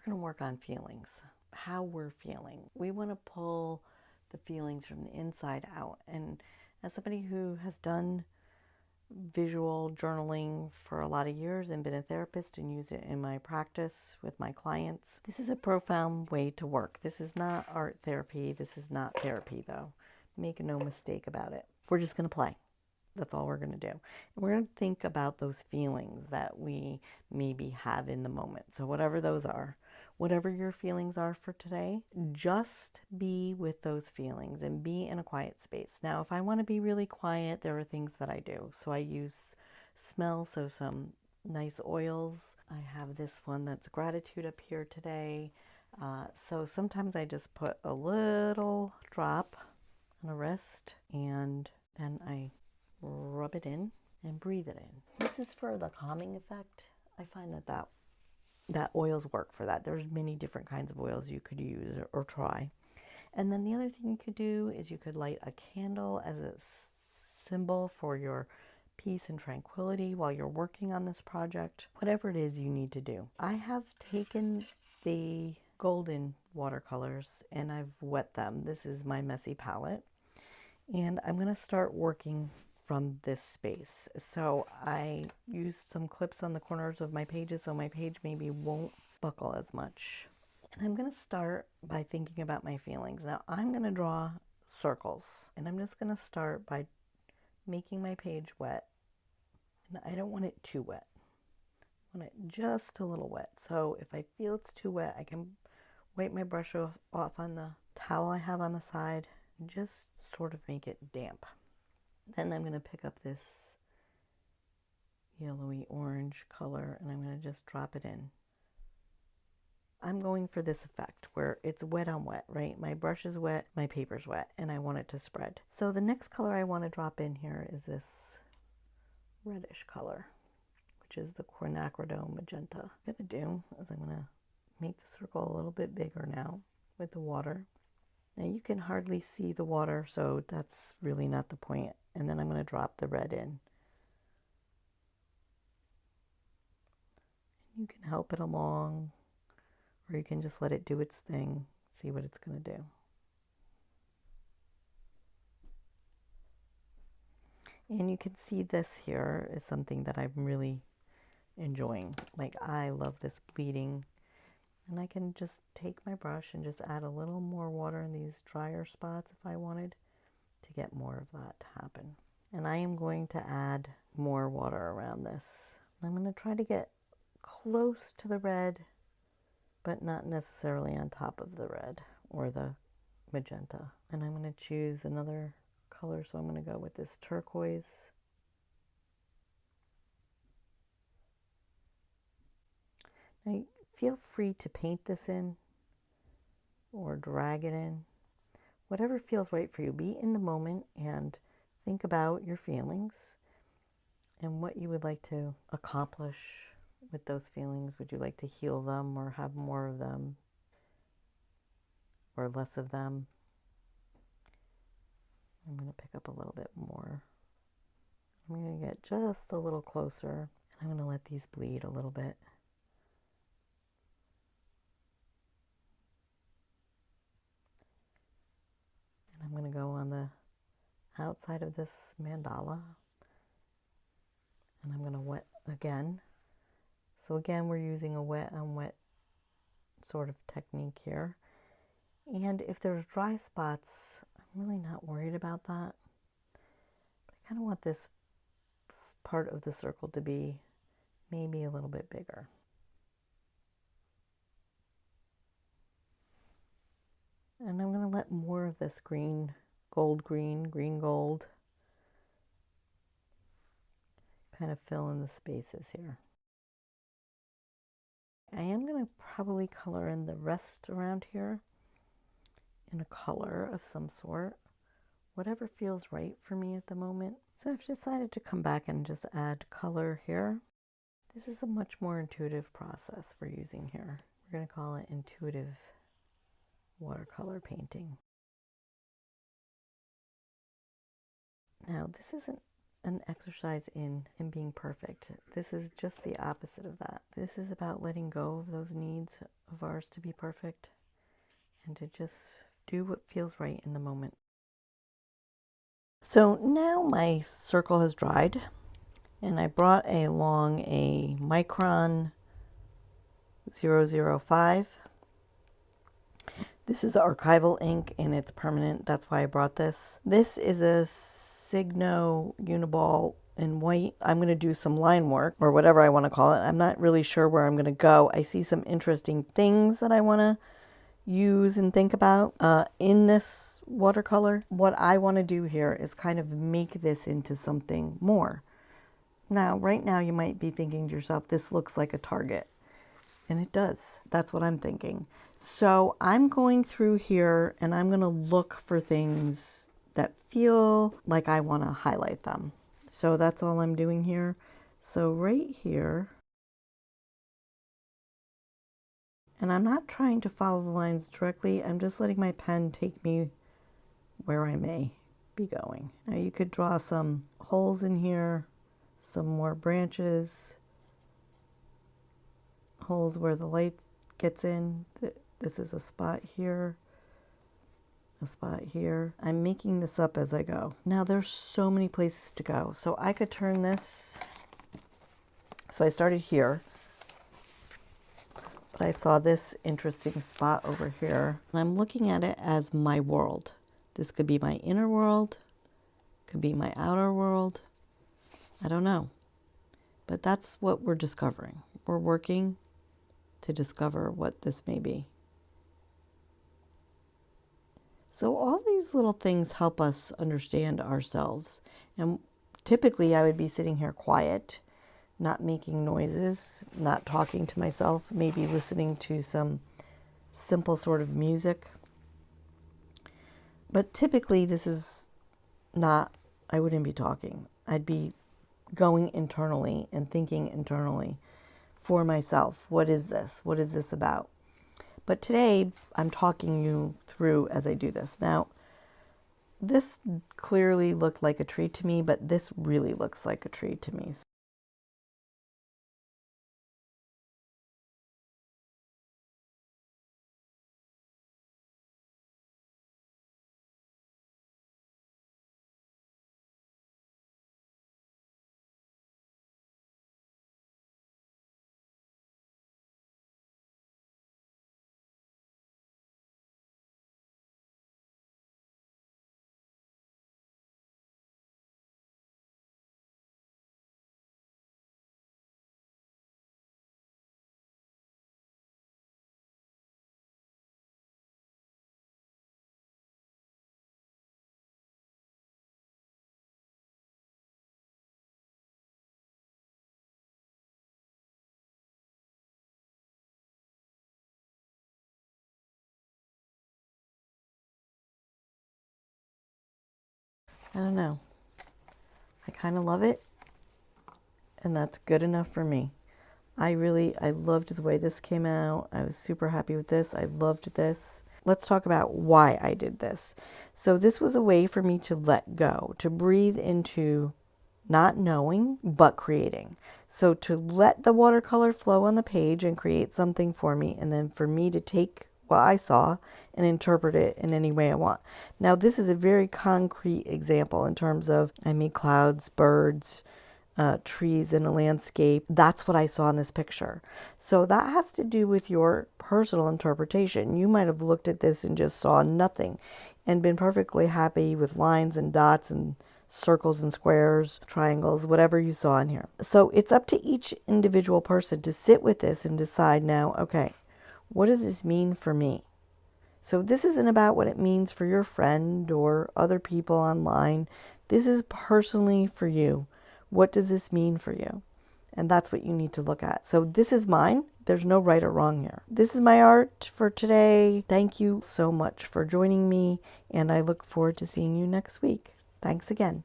going to work on feelings, how we're feeling. We want to pull the feelings from the inside out. And as somebody who has done visual journaling for a lot of years and been a therapist and use it in my practice with my clients, this is a profound way to work. This is not art therapy. This is not therapy, though. Make no mistake about it. We're just going to play. That's all we're going to do. And we're going to think about those feelings that we maybe have in the moment. So whatever those are, whatever your feelings are for today, just be with those feelings and be in a quiet space. Now, if I want to be really quiet, there are things that I do. So I use smell, so some nice oils. I have this one that's gratitude up here today. So sometimes I just put a little drop on a wrist and then I rub it in and breathe it in. This is for the calming effect. I find that oils work for that. There's many different kinds of oils you could use or try. And then the other thing you could do is you could light a candle as a symbol for your peace and tranquility while you're working on this project, whatever it is you need to do. I have taken the golden watercolors and I've wet them. This is my messy palette. And I'm going to start working from this space. So I used some clips on the corners of my pages so my page maybe won't buckle as much. And I'm going to start by thinking about my feelings. Now I'm going to draw circles and I'm just going to start by making my page wet. And I don't want it too wet. I want it just a little wet. So if I feel it's too wet, I can wipe my brush off on the towel I have on the side and just sort of make it damp. Then I'm going to pick up this yellowy orange color and I'm going to just drop it in. I'm going for this effect where it's wet on wet, right? My brush is wet, my paper's wet, and I want it to spread. So the next color I want to drop in here is this reddish color, which is the quinacridone magenta. What I'm going to do is I'm going to make the circle a little bit bigger now with the water. Now you can hardly see the water, so that's really not the point. And then I'm going to drop the red in. You can help it along, or you can just let it do its thing, see what it's going to do. And you can see this here is something that I'm really enjoying. Like, I love this bleeding. And I can just take my brush and just add a little more water in these drier spots if I wanted to get more of that to happen. And I am going to add more water around this. I'm going to try to get close to the red, but not necessarily on top of the red or the magenta. And I'm going to choose another color, so I'm going to go with this turquoise. Now, feel free to paint this in or drag it in. Whatever feels right for you. Be in the moment and think about your feelings and what you would like to accomplish with those feelings. Would you like to heal them or have more of them or less of them? I'm going to pick up a little bit more. I'm going to get just a little closer. I'm going to let these bleed a little bit. I'm going to go on the outside of this mandala and I'm going to wet again. So again, we're using a wet on wet sort of technique here. And if there's dry spots, I'm really not worried about that. But I kind of want this part of the circle to be maybe a little bit bigger. And I'm going to let more of this green, green gold kind of fill in the spaces here. I am going to probably color in the rest around here in a color of some sort, whatever feels right for me at the moment. So I've decided to come back and just add color here. This is a much more intuitive process we're using here. We're going to call it intuitive watercolor painting. Now, this isn't an exercise in being perfect. This is just the opposite of that. This is about letting go of those needs of ours to be perfect and to just do what feels right in the moment. So now my circle has dried, and I brought along a Micron 005. This is archival ink and it's permanent. That's why I brought this. This is a Signo Uniball in white. I'm going to do some line work or whatever I want to call it. I'm not really sure where I'm going to go. I see some interesting things that I want to use and think about in this watercolor. What I want to do here is kind of make this into something more. Now, right now you might be thinking to yourself, this looks like a target. And it does. That's what I'm thinking. So I'm going through here and I'm going to look for things that feel like I want to highlight them. So that's all I'm doing here. So right here, and I'm not trying to follow the lines directly. I'm just letting my pen take me where I may be going. Now you could draw some holes in here, some more branches, holes where the light gets in. This is a spot here, a spot here. I'm making this up as I go. Now there's so many places to go. So I could turn this. So I started here, but I saw this interesting spot over here. And I'm looking at it as my world. This could be my inner world, could be my outer world. I don't know. But that's what we're discovering. We're working to discover what this may be. So all these little things help us understand ourselves. And typically I would be sitting here quiet, not making noises, not talking to myself, maybe listening to some simple sort of music. But typically this is not, I wouldn't be talking. I'd be going internally and thinking internally for myself. What is this? What is this about? But today I'm talking you through as I do this. Now, this clearly looked like a tree to me, but this really looks like a tree to me. I don't know. I kind of love it, and that's good enough for me. I loved the way this came out. I was super happy with this. I loved this. Let's talk about why I did this. So this was a way for me to let go, to breathe into not knowing, but creating. So to let the watercolor flow on the page and create something for me, and then for me to take what I saw and interpret it in any way I want. Now, this is a very concrete example in terms of I made clouds, birds, trees in a landscape. That's what I saw in this picture. So that has to do with your personal interpretation. You might have looked at this and just saw nothing and been perfectly happy with lines and dots and circles and squares, triangles, whatever you saw in here. So it's up to each individual person to sit with this and decide now, okay, what does this mean for me? So this isn't about what it means for your friend or other people online. This is personally for you. What does this mean for you? And that's what you need to look at. So this is mine. There's no right or wrong here. This is my art for today. Thank you so much for joining me, and I look forward to seeing you next week. Thanks again.